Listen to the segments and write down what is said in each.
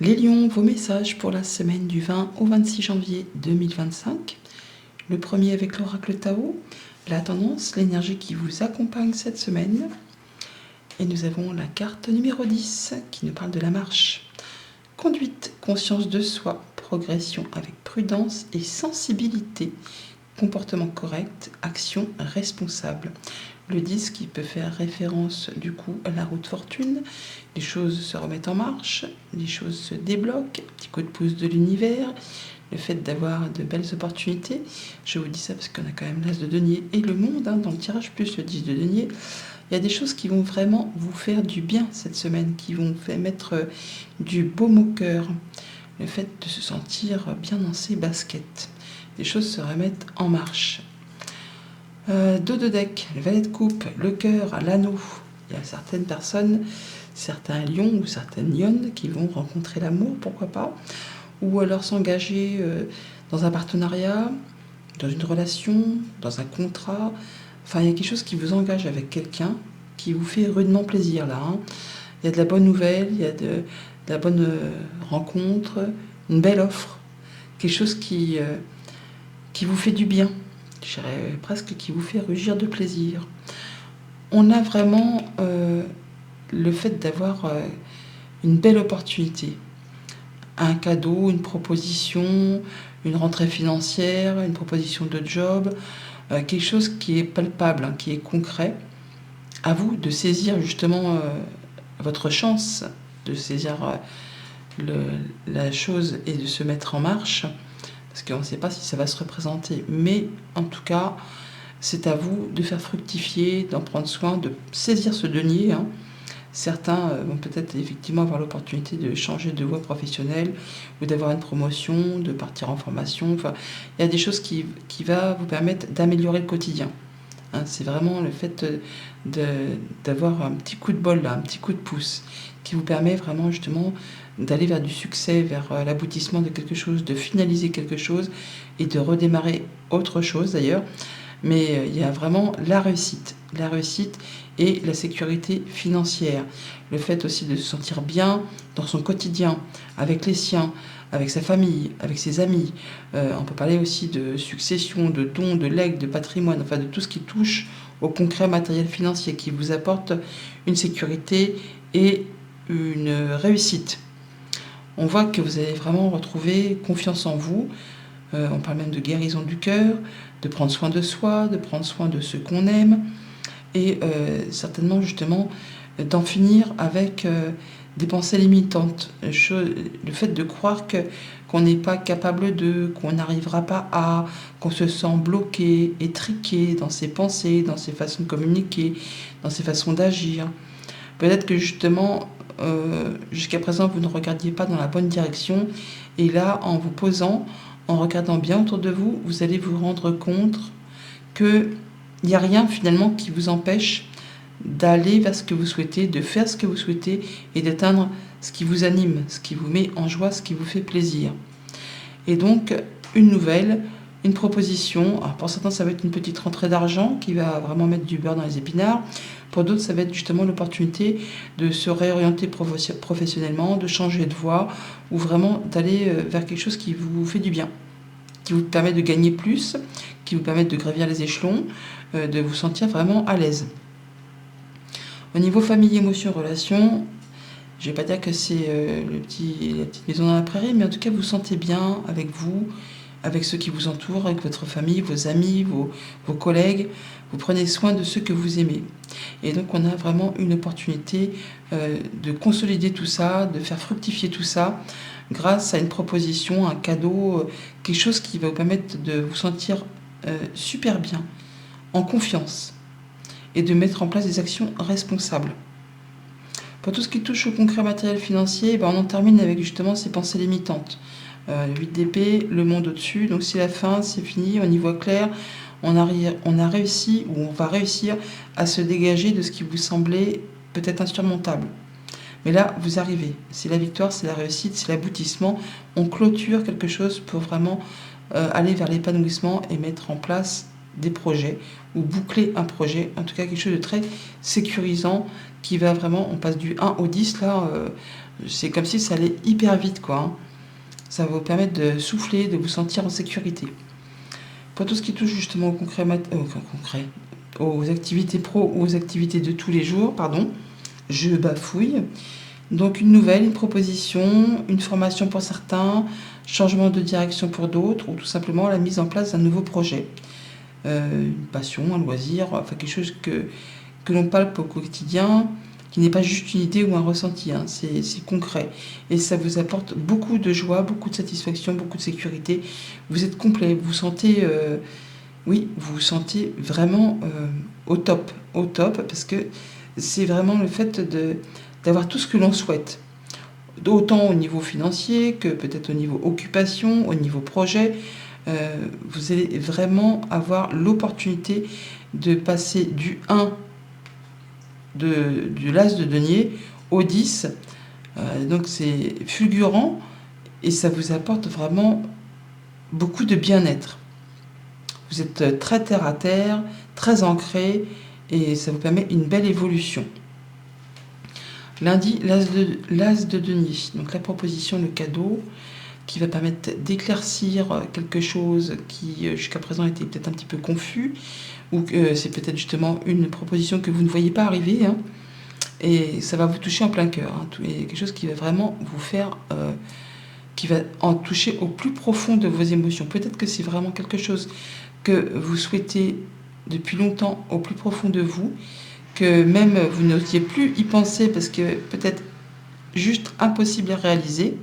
Les lions, vos messages pour la semaine du 20 au 26 janvier 2025. Le premier avec l'oracle Tao, la tendance, l'énergie qui vous accompagne cette semaine. Et nous avons la carte numéro 10 qui nous parle de la marche. Conduite, conscience de soi, progression avec prudence et sensibilité. Comportement correct, action responsable. Le 10 qui peut faire référence du coup à la route fortune. Les choses se remettent en marche, les choses se débloquent, petit coup de pouce de l'univers, le fait d'avoir de belles opportunités. Je vous dis ça parce qu'on a quand même l'as de denier et le monde dans le tirage plus le 10 de denier. Il y a des choses qui vont vraiment vous faire du bien cette semaine, qui vont faire mettre du baume au cœur. Le fait de se sentir bien dans ses baskets. Les choses se remettent en marche. Dos de deck, le valet de coupe, le cœur, l'anneau. Il y a certaines personnes, certains lions ou certaines lionnes qui vont rencontrer l'amour, pourquoi pas, ou alors s'engager dans un partenariat, dans une relation, dans un contrat. Enfin, il y a quelque chose qui vous engage avec quelqu'un, qui vous fait rudement plaisir là. Il y a de la bonne nouvelle, il y a de la bonne rencontre, une belle offre, quelque chose qui vous fait du bien. Je dirais presque qui vous fait rugir de plaisir. On a vraiment le fait d'avoir une belle opportunité. Un cadeau, une proposition, une rentrée financière, une proposition de job, quelque chose qui est palpable, qui est concret. À vous de saisir justement votre chance, de saisir la chose et de se mettre en marche. Parce qu'on ne sait pas si ça va se représenter. Mais en tout cas, c'est à vous de faire fructifier, d'en prendre soin, de saisir ce denier. Certains vont peut-être effectivement avoir l'opportunité de changer de voie professionnelle ou d'avoir une promotion, de partir en formation. Enfin, il y a des choses qui vont vous permettre d'améliorer le quotidien. C'est vraiment le fait d'avoir un petit coup de bol, là, un petit coup de pouce, qui vous permet vraiment justement d'aller vers du succès, vers l'aboutissement de quelque chose, de finaliser quelque chose et de redémarrer autre chose d'ailleurs. Mais il y a vraiment la réussite et la sécurité financière. Le fait aussi de se sentir bien dans son quotidien, avec les siens, avec sa famille, avec ses amis. On peut parler aussi de succession, de dons, de legs, de patrimoine, enfin de tout ce qui touche au concret matériel financier, qui vous apporte une sécurité et une réussite. On voit que vous allez vraiment retrouver confiance en vous. On parle même de guérison du cœur, de prendre soin de soi, de prendre soin de ceux qu'on aime, et certainement justement d'en finir avec des pensées limitantes. Le fait de croire qu'on n'est pas capable de, qu'on n'arrivera pas à, qu'on se sent bloqué, étriqué dans ses pensées, dans ses façons de communiquer, dans ses façons d'agir. Peut-être que justement, jusqu'à présent, vous ne regardiez pas dans la bonne direction. Et là, en vous posant, en regardant bien autour de vous, vous allez vous rendre compte qu'il n'y a rien finalement qui vous empêche d'aller vers ce que vous souhaitez, de faire ce que vous souhaitez et d'atteindre ce qui vous anime, ce qui vous met en joie, ce qui vous fait plaisir. Et donc, une nouvelle, une proposition. Alors pour certains, ça va être une petite rentrée d'argent qui va vraiment mettre du beurre dans les épinards. Pour d'autres, ça va être justement l'opportunité de se réorienter professionnellement, de changer de voie ou vraiment d'aller vers quelque chose qui vous fait du bien, qui vous permet de gagner plus, qui vous permet de gravir les échelons, de vous sentir vraiment à l'aise. Au niveau famille, émotions, relations, je ne vais pas dire que c'est la petite maison dans la prairie, mais en tout cas, vous vous sentez bien avec vous, avec ceux qui vous entourent, avec votre famille, vos amis, vos collègues. Vous prenez soin de ceux que vous aimez. Et donc, on a vraiment une opportunité de consolider tout ça, de faire fructifier tout ça, grâce à une proposition, un cadeau, quelque chose qui va vous permettre de vous sentir super bien, en confiance, et de mettre en place des actions responsables. Pour tout ce qui touche au concret matériel financier, on en termine avec justement ces pensées limitantes. Le 8 d'épée, le monde au-dessus, donc c'est la fin, c'est fini, on y voit clair, on a réussi ou on va réussir à se dégager de ce qui vous semblait peut-être insurmontable. Mais là, vous arrivez, c'est la victoire, c'est la réussite, c'est l'aboutissement, on clôture quelque chose pour vraiment aller vers l'épanouissement et mettre en place des projets ou boucler un projet, en tout cas quelque chose de très sécurisant qui va vraiment, on passe du 1 au 10 là, C'est comme si ça allait hyper vite, quoi, hein. Ça va vous permettre de souffler, de vous sentir en sécurité. Pour tout ce qui touche justement au concret, aux activités pro ou aux activités de tous les jours, pardon, je bafouille. Donc une nouvelle, une proposition, une formation pour certains, changement de direction pour d'autres, ou tout simplement la mise en place d'un nouveau projet. Une passion, un loisir, enfin quelque chose que l'on palpe au quotidien, qui n'est pas juste une idée ou un ressenti, hein, c'est concret. Et ça vous apporte beaucoup de joie, beaucoup de satisfaction, beaucoup de sécurité. Vous êtes complet, vous sentez, oui, vous vous sentez vraiment au top, parce que c'est vraiment le fait d'avoir tout ce que l'on souhaite. Autant au niveau financier que peut-être au niveau occupation, au niveau projet. Vous allez vraiment avoir l'opportunité de passer du 1 du l'as de denier au 10. Donc c'est fulgurant et ça vous apporte vraiment beaucoup de bien-être. Vous êtes très terre à terre, très ancré et ça vous permet une belle évolution. Lundi, l'as de denier. Donc la proposition, le cadeau qui va permettre d'éclaircir quelque chose qui jusqu'à présent était peut-être un petit peu confus, ou que c'est peut-être justement une proposition que vous ne voyez pas arriver, hein, et ça va vous toucher en plein cœur, hein, et quelque chose qui va vraiment vous faire, qui va en toucher au plus profond de vos émotions. Peut-être que c'est vraiment quelque chose que vous souhaitez depuis longtemps au plus profond de vous, que même vous n'osiez plus y penser parce que peut-être juste impossible à réaliser.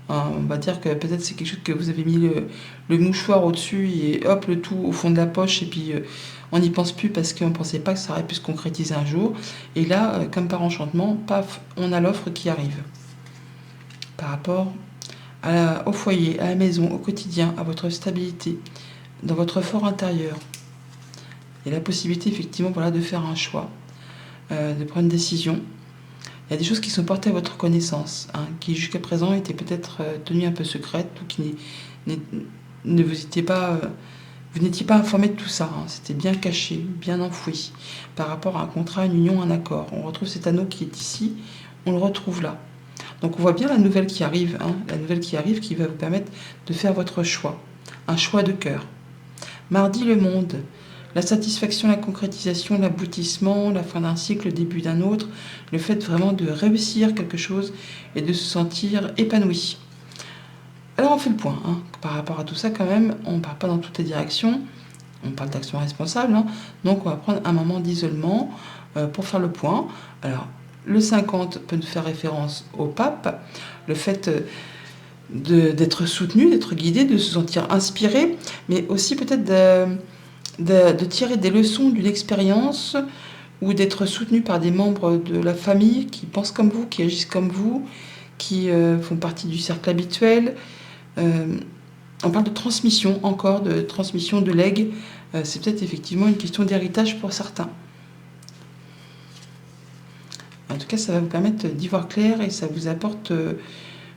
On va dire que peut-être c'est quelque chose que vous avez mis le mouchoir au-dessus et hop, le tout au fond de la poche et puis on n'y pense plus parce qu'on ne pensait pas que ça aurait pu se concrétiser un jour. Et là, comme par enchantement, paf, on a l'offre qui arrive. Par rapport au foyer, à la maison, au quotidien, à votre stabilité, dans votre fort intérieur. Il y a la possibilité effectivement voilà, de faire un choix, de prendre une décision. Il y a des choses qui sont portées à votre connaissance, hein, qui jusqu'à présent étaient peut-être tenues un peu secrètes ou qui ne vous étiez pas, vous n'étiez pas informé de tout ça. Hein. C'était bien caché, bien enfoui par rapport à un contrat, une union, un accord. On retrouve cet anneau qui est ici, on le retrouve là. Donc on voit bien la nouvelle qui arrive, hein, la nouvelle qui arrive qui va vous permettre de faire votre choix, un choix de cœur. Mardi, le monde. La satisfaction, la concrétisation, l'aboutissement, la fin d'un cycle, le début d'un autre, le fait vraiment de réussir quelque chose et de se sentir épanoui. Alors on fait le point, hein. Par rapport à tout ça quand même, on ne part pas dans toutes les directions, on parle d'action responsable, hein. Donc on va prendre un moment d'isolement pour faire le point. Alors le 50 peut nous faire référence au pape, le fait d'être soutenu, d'être guidé, de se sentir inspiré, mais aussi peut-être de tirer des leçons d'une expérience ou d'être soutenu par des membres de la famille qui pensent comme vous, qui agissent comme vous, qui font partie du cercle habituel. On parle de transmission encore, de transmission de legs. C'est peut-être effectivement une question d'héritage pour certains. En tout cas, ça va vous permettre d'y voir clair et ça vous apporte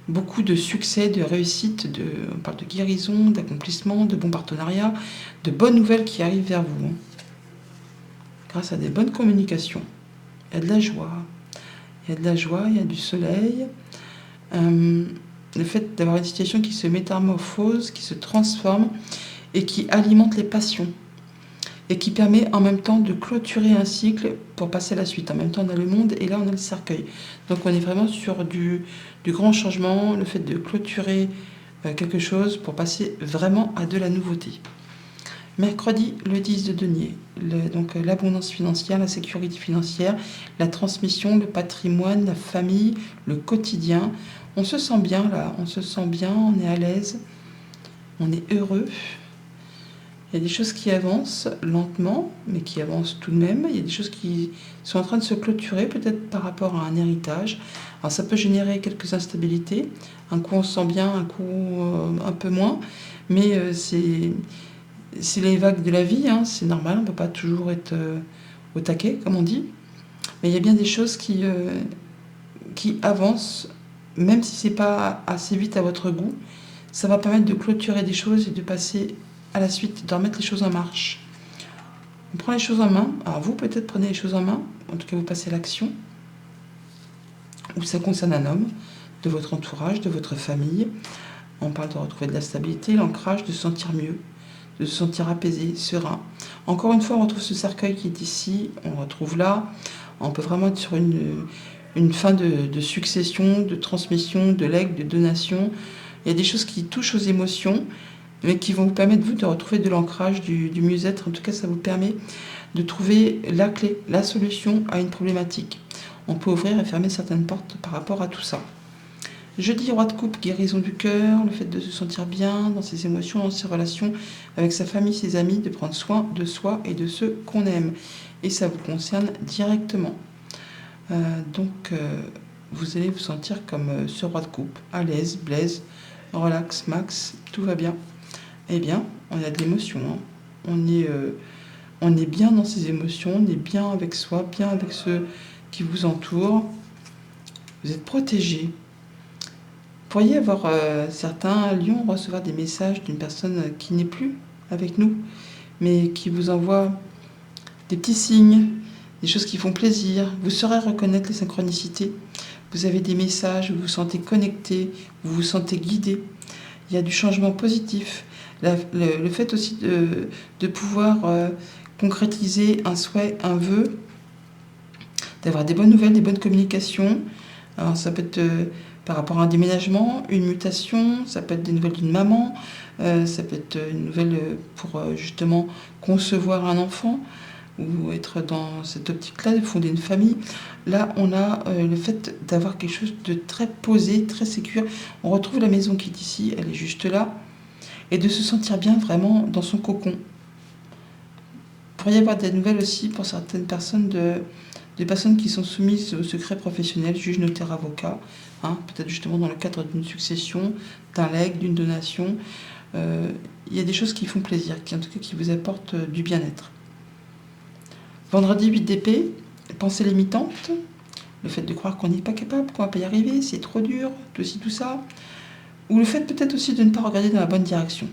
beaucoup de succès, de réussite, on parle de guérison, d'accomplissement, de bons partenariats, de bonnes nouvelles qui arrivent vers vous, hein, grâce à des bonnes communications. Il y a de la joie, il y a du soleil. Le fait d'avoir une situation qui se métamorphose, qui se transforme et qui alimente les passions et qui permet en même temps de clôturer un cycle pour passer à la suite. En même temps, on a le monde et là, on a le cercueil. Donc, on est vraiment sur du grand changement, le fait de clôturer quelque chose pour passer vraiment à de la nouveauté. Mercredi, le 10 de denier. Donc, l'abondance financière, la sécurité financière, la transmission, le patrimoine, la famille, le quotidien. On se sent bien là, on se sent bien, on est à l'aise, on est heureux. Il y a des choses qui avancent lentement, mais qui avancent tout de même. Il y a des choses qui sont en train de se clôturer, peut-être par rapport à un héritage. Alors ça peut générer quelques instabilités. Un coup on se sent bien, un coup un peu moins. Mais c'est les vagues de la vie, hein, c'est normal, on ne peut pas toujours être au taquet, comme on dit. Mais il y a bien des choses qui avancent, même si ce n'est pas assez vite à votre goût. Ça va permettre de clôturer des choses et de passer à la suite, de remettre les choses en marche. On prend les choses en main. Alors vous, peut-être, prenez les choses en main. En tout cas, vous passez à l'action. ou ça concerne un homme, de votre entourage, de votre famille. On parle de retrouver de la stabilité, l'ancrage, de se sentir mieux, de se sentir apaisé, serein. Encore une fois, on retrouve ce cercueil qui est ici, on le retrouve là. On peut vraiment être sur une fin de succession, de transmission, de legs, de donation. Il y a des choses qui touchent aux émotions, mais qui vont vous permettre, vous, de retrouver de l'ancrage, du mieux-être. En tout cas, ça vous permet de trouver la clé, la solution à une problématique. On peut ouvrir et fermer certaines portes par rapport à tout ça. Jeudi, roi de coupe, guérison du cœur, le fait de se sentir bien dans ses émotions, dans ses relations avec sa famille, ses amis, de prendre soin de soi et de ceux qu'on aime. Et ça vous concerne directement. Donc, vous allez vous sentir comme ce roi de coupe, à l'aise, blaise, relax, max, tout va bien. Eh bien, on a de l'émotion. Hein. On est bien dans ses émotions, on est bien avec soi, bien avec ceux qui vous entourent. Vous êtes protégé. Vous pourriez avoir certains à Lyon recevoir des messages d'une personne qui n'est plus avec nous, mais qui vous envoie des petits signes, des choses qui font plaisir. Vous saurez reconnaître les synchronicités. Vous avez des messages, vous vous sentez connecté, vous vous sentez guidé. Il y a du changement positif. Le fait aussi de pouvoir concrétiser un souhait, un vœu, d'avoir des bonnes nouvelles, des bonnes communications. Alors ça peut être par rapport à un déménagement, une mutation, ça peut être des nouvelles d'une maman, ça peut être une nouvelle pour justement concevoir un enfant ou être dans cette optique-là, de fonder une famille. Là, on a le fait d'avoir quelque chose de très posé, très sécure. On retrouve la maison qui est ici, elle est juste là, et de se sentir bien vraiment dans son cocon. Il pourrait y avoir des nouvelles aussi pour certaines personnes des personnes qui sont soumises au secret professionnel, juges, notaires, avocats, hein, peut-être justement dans le cadre d'une succession, d'un legs, d'une donation. Il y a des choses qui font plaisir, en tout cas qui vous apportent du bien-être. Vendredi 8 d'épée, pensée limitante, le fait de croire qu'on n'est pas capable, qu'on ne va pas y arriver, c'est trop dur, tout ci, tout ça. Ou le fait peut-être aussi de ne pas regarder dans la bonne direction.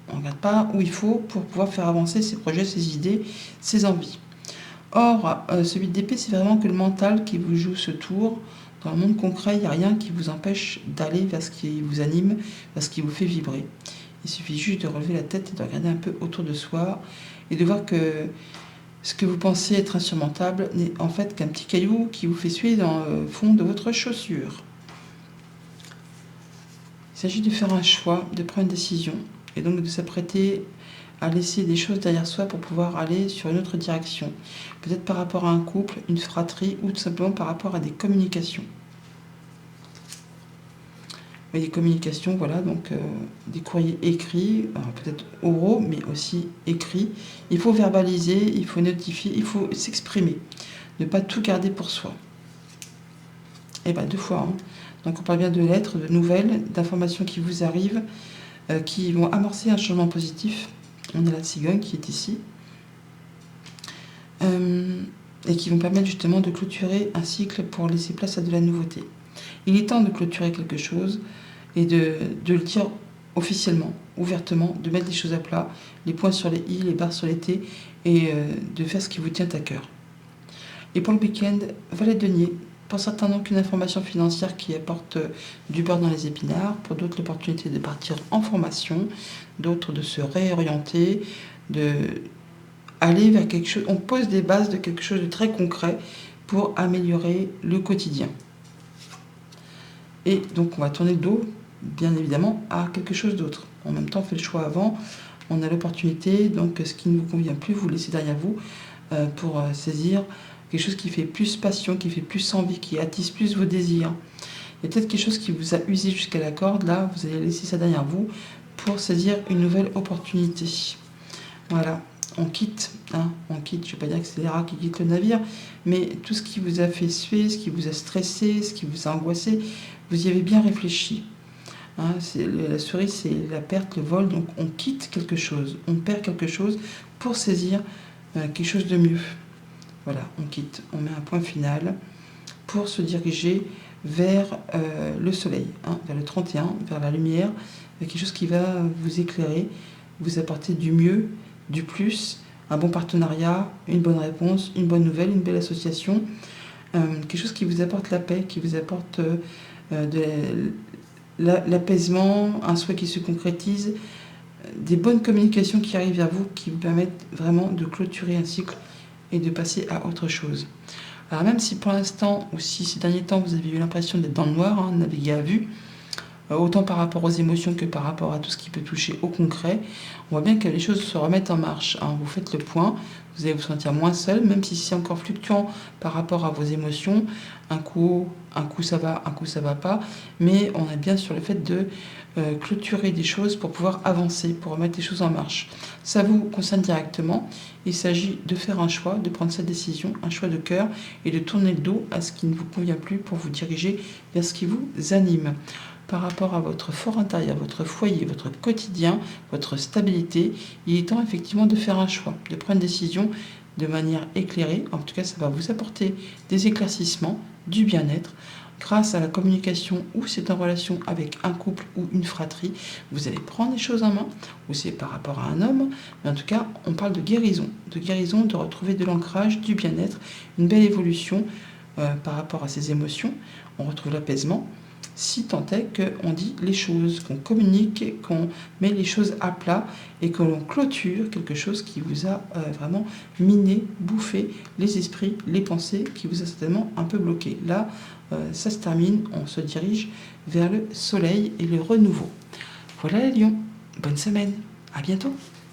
On ne regarde pas où il faut pour pouvoir faire avancer ses projets, ses idées, ses envies. Or, ce 8 d'épée, c'est vraiment que le mental qui vous joue ce tour. Dans le monde concret, il n'y a rien qui vous empêche d'aller vers ce qui vous anime, vers ce qui vous fait vibrer. Il suffit juste de relever la tête et de regarder un peu autour de soi et de voir que ce que vous pensez être insurmontable n'est en fait qu'un petit caillou qui vous fait suer dans le fond de votre chaussure. Il s'agit de faire un choix, de prendre une décision et donc de s'apprêter à laisser des choses derrière soi pour pouvoir aller sur une autre direction. Peut-être par rapport à un couple, une fratrie ou tout simplement par rapport à des communications. Mais des communications, voilà, donc des courriers écrits, peut-être oraux, mais aussi écrits. Il faut verbaliser, il faut notifier, il faut s'exprimer. Ne pas tout garder pour soi. Et bien, 2 fois. Hein. Donc on parle bien de lettres, de nouvelles, d'informations qui vous arrivent, qui vont amorcer un changement positif. On a la cigogne qui est ici. Et qui vont permettre justement de clôturer un cycle pour laisser place à de la nouveauté. Il est temps de clôturer quelque chose et de le dire officiellement, ouvertement, de mettre les choses à plat, les points sur les i, les barres sur les t, et de faire ce qui vous tient à cœur. Et pour le week-end, valet de denier. Pour certains, donc, une information financière qui apporte du beurre dans les épinards. Pour d'autres, l'opportunité de partir en formation. D'autres, de se réorienter, de aller vers quelque chose. On pose des bases de quelque chose de très concret pour améliorer le quotidien. Et donc, on va tourner le dos, bien évidemment, à quelque chose d'autre. En même temps, on fait le choix avant. On a l'opportunité, donc, ce qui ne vous convient plus, vous laissez derrière vous pour saisir quelque chose qui fait plus passion, qui fait plus envie, qui attise plus vos désirs. Il y a peut-être quelque chose qui vous a usé jusqu'à la corde, là, vous allez laisser ça derrière vous pour saisir une nouvelle opportunité. Voilà, on quitte, je ne vais pas dire que c'est les rats qui quittent le navire, mais tout ce qui vous a fait suer, ce qui vous a stressé, ce qui vous a angoissé, vous y avez bien réfléchi. La cerise, c'est la perte, le vol, donc on quitte quelque chose, on perd quelque chose pour saisir quelque chose de mieux. Voilà, on quitte, on met un point final pour se diriger vers le soleil, vers le 31, vers la lumière, vers quelque chose qui va vous éclairer, vous apporter du mieux, du plus, un bon partenariat, une bonne réponse, une bonne nouvelle, une belle association, quelque chose qui vous apporte la paix, qui vous apporte l'apaisement, un souhait qui se concrétise, des bonnes communications qui arrivent vers vous, qui vous permettent vraiment de clôturer un cycle et de passer à autre chose. Alors même si pour l'instant, ou si ces derniers temps, vous avez eu l'impression d'être dans le noir, naviguer à vue, autant par rapport aux émotions que par rapport à tout ce qui peut toucher au concret, on voit bien que les choses se remettent en marche. Vous faites le point, vous allez vous sentir moins seul, même si c'est encore fluctuant par rapport à vos émotions. Un coup ça va, un coup ça va pas, mais on est bien sur le fait de clôturer des choses pour pouvoir avancer, pour remettre les choses en marche. Ça vous concerne directement. Il s'agit de faire un choix, de prendre cette décision, un choix de cœur, et de tourner le dos à ce qui ne vous convient plus pour vous diriger vers ce qui vous anime. Par rapport à votre fort intérieur, votre foyer, votre quotidien, votre stabilité, il est temps effectivement de faire un choix, de prendre une décision de manière éclairée. En tout cas, ça va vous apporter des éclaircissements, du bien-être. Grâce à la communication, ou c'est en relation avec un couple ou une fratrie, vous allez prendre les choses en main, ou c'est par rapport à un homme, mais en tout cas, on parle de guérison, de retrouver de l'ancrage, du bien-être, une belle évolution par rapport à ses émotions. On retrouve l'apaisement, si tant est qu'on dit les choses, qu'on communique, qu'on met les choses à plat et que l'on clôture quelque chose qui vous a vraiment miné, bouffé les esprits, les pensées, qui vous a certainement un peu bloqué. Là, ça se termine, on se dirige vers le soleil et le renouveau. Voilà les lions, bonne semaine, à bientôt.